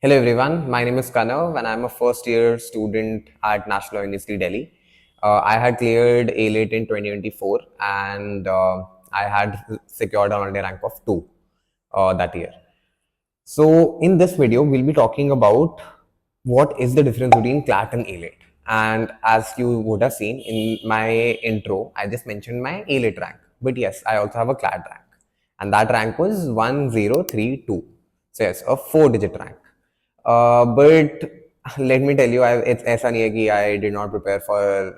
Hello everyone, my name is KANAV and I'm a first year student at National University Delhi. I had cleared AILET in 2024 and I had secured an all-India rank of 2 that year. So in this video, we'll be talking about what is the difference between CLAT and AILET. And as you would have seen in my intro, I just mentioned my AILET rank. But yes, I also have a CLAT rank. And that rank was 1032. So yes, a 4-digit rank. But let me tell you, it's ऐसा नहीं है कि I did not prepare for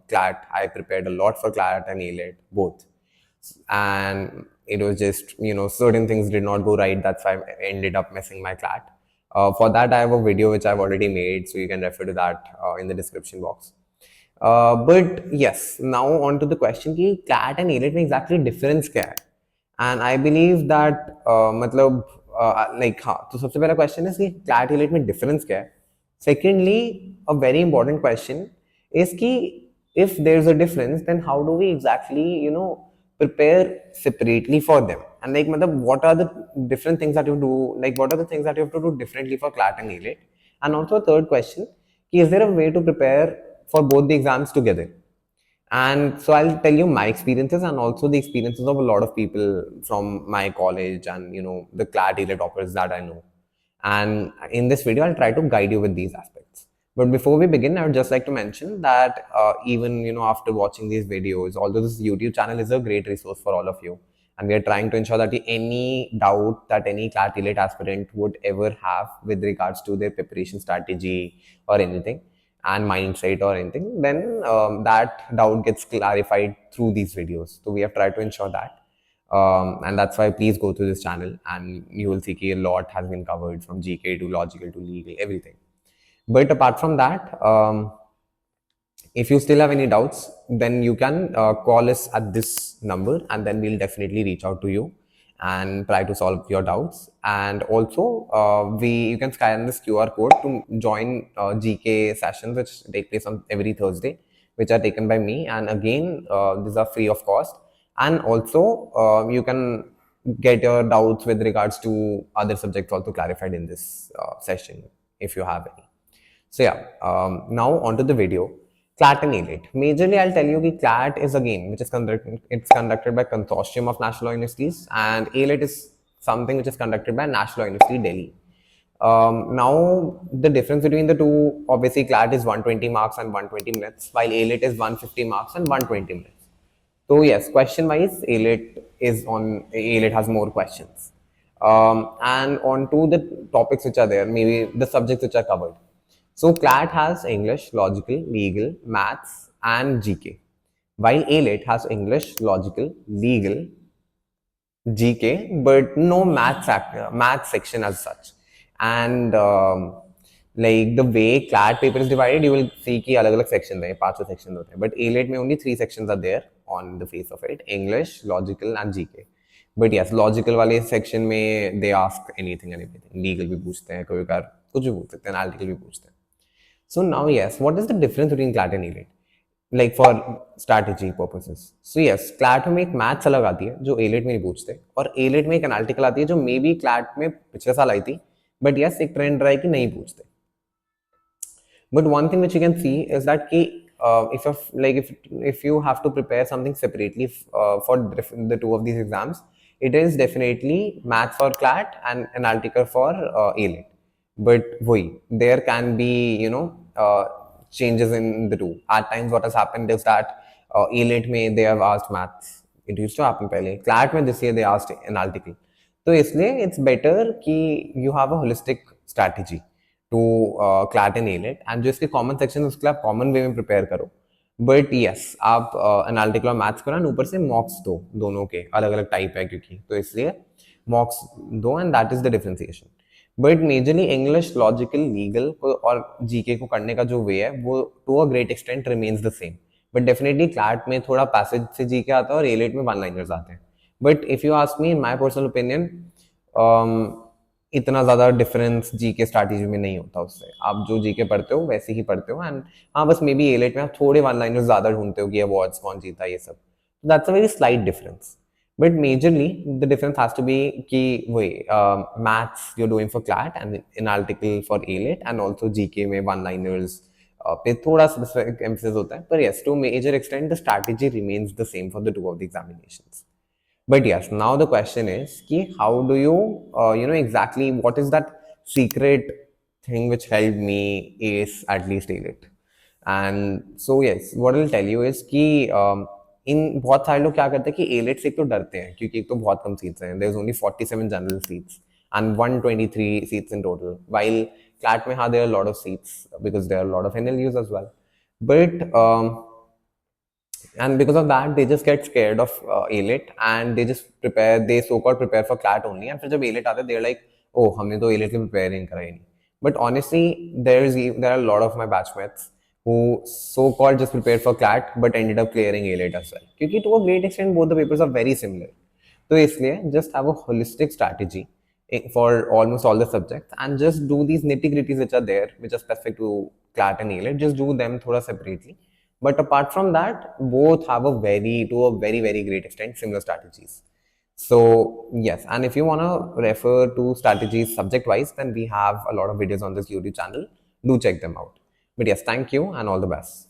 CLAT. I prepared a lot for CLAT and AILET both, and it was just certain things did not go right. That's why I ended up missing my CLAT. For that, I have a video which I've already made, so you can refer to that in the description box. But yes, now on to the question कि CLAT and AILET में exactly difference क्या है? And I believe that मतलब like हाँ तो सबसे पहला question is कि CLAT AILET में difference क्या है? Secondly, a very important question is कि if there's a difference, then how do we exactly prepare separately for them? And like मतलब what are the different things that you do? Like what are the things that you have to do differently for CLAT and AILET? And also a third question, is there a way to prepare for both the exams together? And so I'll tell you my experiences and also the experiences of a lot of people from my college and the CLAT AILET toppers that I know. And in this video, I'll try to guide you with these aspects. But before we begin, I would just like to mention that even after watching these videos, although this YouTube channel is a great resource for all of you, and we are trying to ensure that any doubt that any CLAT AILET aspirant would ever have with regards to their preparation strategy or anything, and mindset or anything, then that doubt gets clarified through these videos. So we have tried to ensure that. And that's why please go to this channel and you will see a lot has been covered from GK to logical to legal, everything. But apart from that, if you still have any doubts, then you can call us at this number and then we'll definitely reach out to you and try to solve your doubts. And also, you can scan this QR code to join GK sessions, which take place on every Thursday, which are taken by me. And again, these are free of cost. And also, you can get your doubts with regards to other subjects also clarified in this session if you have any. So yeah, now onto the video. CLAT and AILET. Majorly, I'll tell you that CLAT is a game which is conducted by Consortium of National Universities, and AILET is something which is conducted by National University Delhi. Now, the difference between the two, obviously, CLAT is 120 marks and 120 minutes, while AILET is 150 marks and 120 minutes. So yes, question-wise, AILET has more questions. And on to the topics which are there, maybe the subjects which are covered. So CLAT has English, logical, legal, maths, and GK, while AILET has English, logical, legal, GK, but no math section as such. And like the way CLAT paper is divided, you will see कि अलग-अलग sections हैं, 5 sections होते हैं. But AILET में only 3 sections are there on the face of it: English, logical, and GK. But yes, logical वाले section में they ask anything and everything. Legal भी पूछते हैं, कभी कभार कुछ भी पूछ सकते हैं, analytical भी पूछते हैं. So now yes, what is the difference between CLAT and AILET? Like for strategy purposes. So yes, CLAT में एक मैथ्स अलग आती है जो AILET में नहीं पूछते, और AILET में एक एनालिटिकल आती है जो मे बी CLAT में पिछले साल आई थी, बट यस एक ट्रेंड रहा है कि नहीं पूछते. But one thing which you can see is that if you have to prepare something separately for the two of these exams, it is definitely maths for CLAT and analytical for AILET. But there can be changes in the two. At times what has happened is that AILET में they have asked maths. It used to happen पहले. CLAT में this year they asked analytical. तो इसलिए it's better कि you have a holistic strategy to CLAT and AILET, and जो इसके common section है उसके लिए आप कॉमन वे में प्रिपेयर करो. बट यस आप एनालिटिकल और मैथ्स करो, ऊपर से मॉक्स दो, दोनों के अलग अलग टाइप है क्योंकि, तो इसलिए मॉक्स दो, and that is the differentiation. But majorly English, logical, legal और जीके को करने का जो वे है वो to a great extent remains the same. But definitely CLAT में थोड़ा पैसेज से जीके आता है और एलेट में वन लाइनर्स आते हैं. But if you ask me, in my personal opinion, इतना ज़्यादा डिफरेंस जीके स्ट्रैटेजी में नहीं होता उससे. आप जो जीके पढ़ते हो वैसे ही पढ़ते हो, एंड हाँ बस मे बी एलेट में आप थोड़े वन लाइनर्स ज़्यादा ढूंढते हो कि अवार्ड्स कौन जीता ये सब. That's a very slight difference. But majorly, the difference has to be कि वही maths you're doing for CLAT and analytical for AILET, and also GK में one-liners पे थोड़ा specific emphasis होता है. But yes, to a major extent, the strategy remains the same for the two of the examinations. But yes, now the question is कि how do you, exactly what is that secret thing which helped me ace at least AILET? And so yes, what I'll tell you is कि इन बहुत सारे लोग क्या करते हैं कि AILET से एक तो डरते हैं क्योंकि एक तो बहुत कम सीट्स हैं. There is only 47 general seats and 123 seats in total. While CLAT में हाँ there are a lot of seats because there are a lot of NLUs as well. But and because of that they just get scared of AILET and they just prepare, they so called prepare for CLAT only, and फिर जब AILET आता है they're like, oh हमने तो AILET के prepare ही नहीं करा ही नहीं. But honestly there are a lot of my batchmates who so called just prepared for CLAT but ended up clearing AILET as well क्योंकि to a great extent both the papers are very similar. तो इसलिए just have a holistic strategy for almost all the subjects and just do these nitty gritties which are there, which are specific to CLAT and AILET, just do them thoda separately. But apart from that, both have a very great extent similar strategies. So yes, and if you want to refer to strategies subject wise, then we have a lot of videos on this YouTube channel. Do check them out. But yes, thank you and all the best.